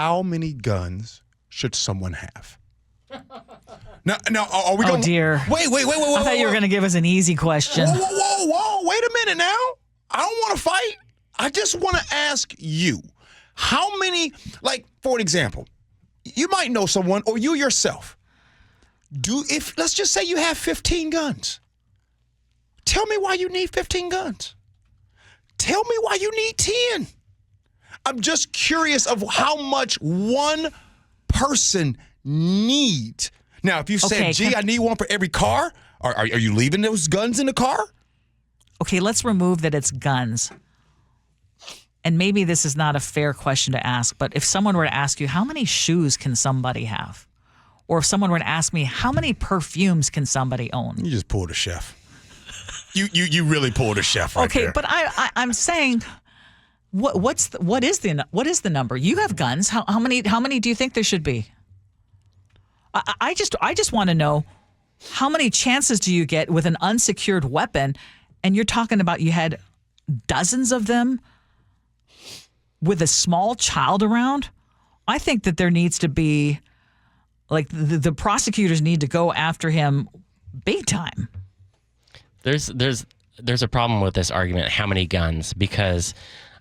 how many guns should someone have? Now, are we going? Oh, dear. Wait. I thought you were going to give us an easy question. Whoa. Wait a minute now. I don't want to fight. I just want to ask you, how many, like, for an example, you might know someone or you yourself. Let's just say you have 15 guns. Tell me why you need 15 guns. Tell me why you need 10. I'm just curious of how much one person needs. Now, if you said, gee, I need one for every car, are you leaving those guns in the car? Okay, let's remove that it's guns. And maybe this is not a fair question to ask, but if someone were to ask you, how many shoes can somebody have? Or if someone were to ask me, how many perfumes can somebody own? You just pulled a chef. You really pulled a chef right there. Okay, but I'm saying, what is the number? You have guns. How many do you think there should be? I just want to know, how many chances do you get with an unsecured weapon? And you're talking about you had dozens of them with a small child around. I think that there needs to be, like, the prosecutors need to go after him big time. There's a problem with this argument, how many guns, because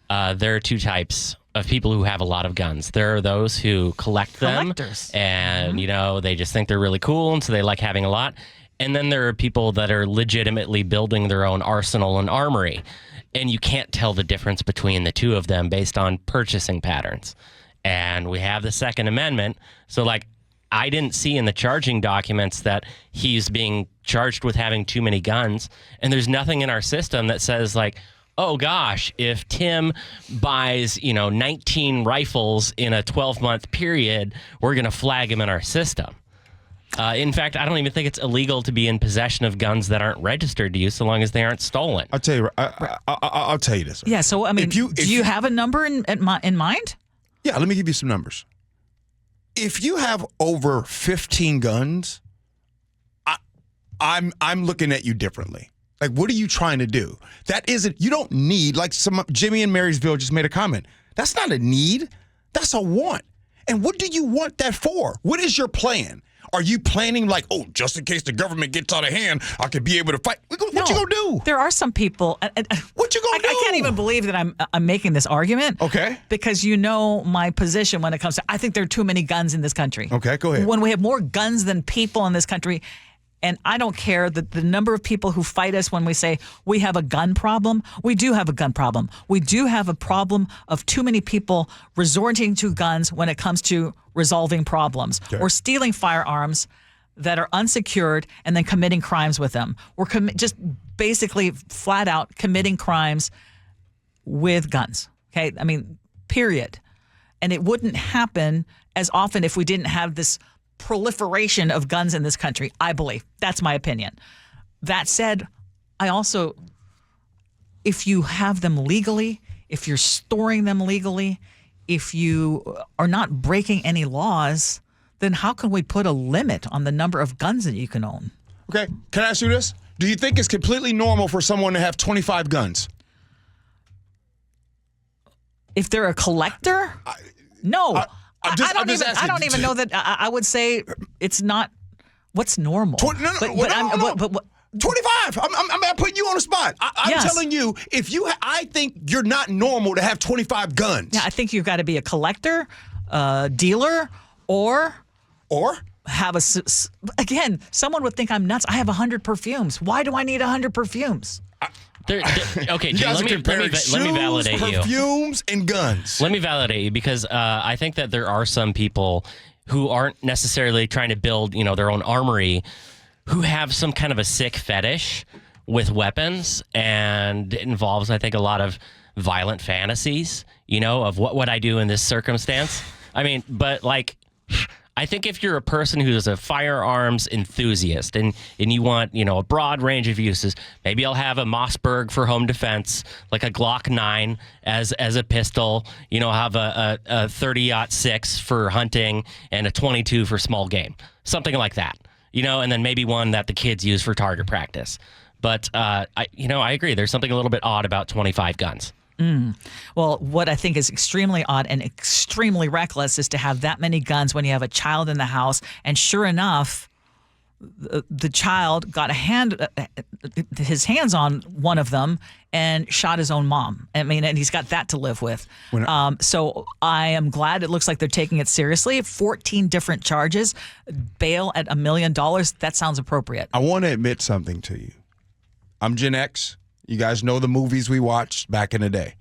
there are two types of people who have a lot of guns. There are those who collect them. Collectors. And, they just think they're really cool, and so they like having a lot. And then there are people that are legitimately building their own arsenal and armory. And you can't tell the difference between the two of them based on purchasing patterns. And we have the Second Amendment. So, I didn't see in the charging documents that he's being charged with having too many guns. And there's nothing in our system that says, oh, gosh, if Tim buys, 19 rifles in a 12-month period, we're going to flag him in our system. In fact, I don't even think it's illegal to be in possession of guns that aren't registered to you so long as they aren't stolen. I'll tell you. I'll tell you this. Yeah. So do you have a number in mind? Yeah. Let me give you some numbers. If you have over 15 guns, I'm looking at you differently. Like, what are you trying to do? You don't need, Jimmy in Marysville just made a comment. That's not a need. That's a want. And what do you want that for? What is your plan? Are you planning just in case the government gets out of hand, I could be able to fight? What you gonna do? There are some people. What you gonna do? I can't even believe that I'm making this argument. Okay. Because my position when it comes to, I think there are too many guns in this country. Okay, go ahead. When we have more guns than people in this country, and I don't care that the number of people who fight us when we say we have a gun problem. We do have a gun problem. We do have a problem of too many people resorting to guns when it comes to resolving problems or stealing firearms that are unsecured and then committing crimes with them. We're just basically flat out committing crimes with guns. Okay? I mean, period. And it wouldn't happen as often if we didn't have this proliferation of guns in this country, I believe. That's my opinion. That said, I also, if you have them legally, if you're storing them legally, if you are not breaking any laws, then how can we put a limit on the number of guns that you can own? Okay, can I ask you this? Do you think it's completely normal for someone to have 25 guns? If they're a collector? No. I don't even know that. I would say it's not what's normal. 25. I'm putting you on the spot. I'm telling you, I think you're not normal to have 25 guns. Yeah, I think you've got to be a collector, dealer, or have again, someone would think I'm nuts. I have 100 perfumes. Why do I need 100 perfumes? Okay, Jay, let me validate you. Perfumes and guns. Let me validate you because I think that there are some people who aren't necessarily trying to build, their own armory, who have some kind of a sick fetish with weapons, and it involves, I think, a lot of violent fantasies, of what would I do in this circumstance. I mean, but I think if you're a person who's a firearms enthusiast and you want, a broad range of uses, maybe I'll have a Mossberg for home defense, like a Glock 9 as a pistol, have a 30-06 for hunting and a 22 for small game, something like that, and then maybe one that the kids use for target practice. But, I agree. There's something a little bit odd about 25 guns. Well, what I think is extremely odd and extremely reckless is to have that many guns when you have a child in the house. And sure enough, the child got his hands on one of them and shot his own mom. I mean, and he's got that to live with. So I am glad it looks like they're taking it seriously. 14 different charges, bail at $1 million. That sounds appropriate. I want to admit something to you. I'm Gen X. You guys know the movies we watched back in the day.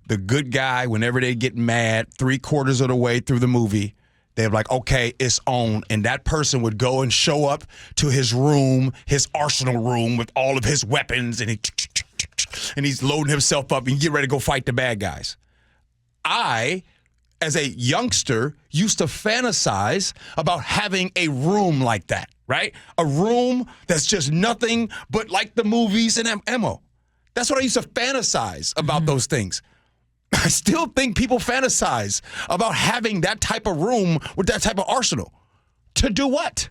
The good guy, whenever they get mad, 3/4 of the way through the movie, they're like, okay, it's on. And that person would go and show up to his room, his arsenal room with all of his weapons, and he's loading himself up and get ready to go fight the bad guys. I, as a youngster, used to fantasize about having a room like that, right? A room that's just nothing but like the movies and ammo. That's what I used to fantasize about those things. I still think people fantasize about having that type of room with that type of arsenal. To do what?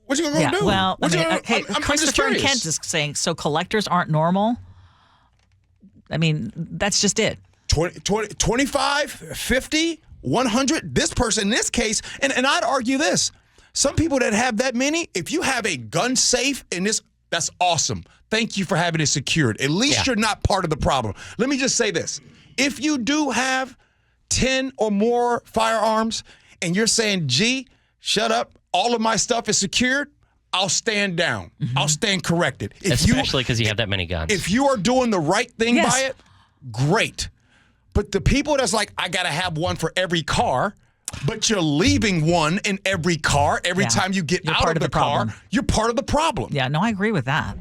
What you going to do? Well, I'm Christopher just and curious. Kent is saying, so collectors aren't normal? I mean, that's just it. 25, 50, 100. This person, in this case, and I'd argue this. Some people that have that many, if you have a gun safe in this, that's awesome. Thank you for having it secured. At least you're not part of the problem. Let me just say this. If you do have 10 or more firearms and you're saying, Gee, shut up, all of my stuff is secured, I'll stand down. I'll stand corrected. Especially because you have that many guns. If you are doing the right thing by it, great. But the people that's like, I got to have one for every car, but you're leaving one in every car every time you get out of the car, you're part of the problem. Yeah, no, I agree with that.